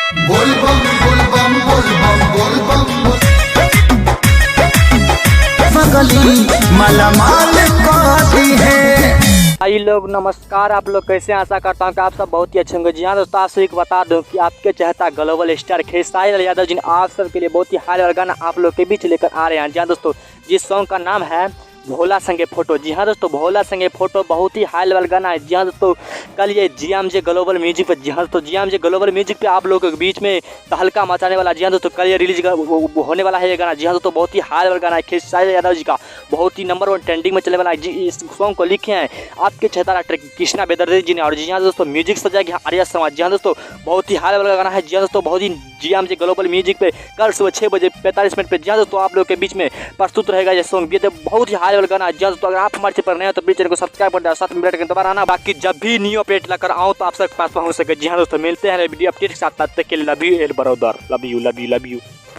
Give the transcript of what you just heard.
बोल बम बोल बम बोल बम बोल बम मगली मालामाल कहती है। भाई लोग नमस्कार, आप लोग कैसे हैं? आशा करता हूँ कि आप सब बहुत ही अच्छे होंगे। जी हाँ दोस्तों, आपसे एक बता दूं कि आपके चाहता ग्लोबल स्टार खेसारी लाल यादव जी आप सब के लिए बहुत ही हाई लेवल गाना आप लोग के बीच लेकर आ रहे हैं। जी हाँ दोस्तों, जिस सॉन्ग का नाम है भोला संगे फोटो। जी हाँ दोस्तों, भोला संगे फोटो बहुत ही हाई लेवल गाना है। जी हाँ दोस्तों, कल ये GMJ ग्लोबल म्यूजिक पे, जी हाँ दोस्तों GMJ ग्लोबल म्यूजिक पे आप लोगों के बीच में तहलका मचाने वाला। जी हाँ दोस्तों, कल ये रिलीज होने वाला है ये गाना। जी हाँ दोस्तों, बहुत ही हाई लेवल गाना है खेसारी यादव जी का, बहुत ही नंबर 1 ट्रेंडिंग में चलने वाला है। जी इस सॉन्ग को लिखे हैं आपके चहता डायरेक्टर कृष्णा बेदर्जी जी ने, और जी हाँ दोस्तों म्यूजिक सजाएगी आर्या समाज। जी हाँ दोस्तों, बहुत ही हाई लेवल का गाना है। जी हाँ दोस्तों, बहुत ही GMJ ग्लोबल म्यूजिक पे कल सुबह 6 बजे 45 मिनट पे जी हाँ दोस्तों आप लोग के बीच में प्रस्तुत रहेगा ये सॉन्ग। ये बहुत ही हाई लेवल गाना है। जी हाँ दोस्तों, अगर आप हमारे चैनल पर नए हो तो प्लीज चैनल को सब्सक्राइब कर देना, साथ में बेल आइकन दबाना आना, बाकी जब भी न्यू अपडेट लेकर आऊँ तो आप सबके पास पहुंच सके। जी हाँ दोस्तों, मिलते हैं वीडियो अपडेट के साथ, तब तक के लिए love you brother, love you love you love you.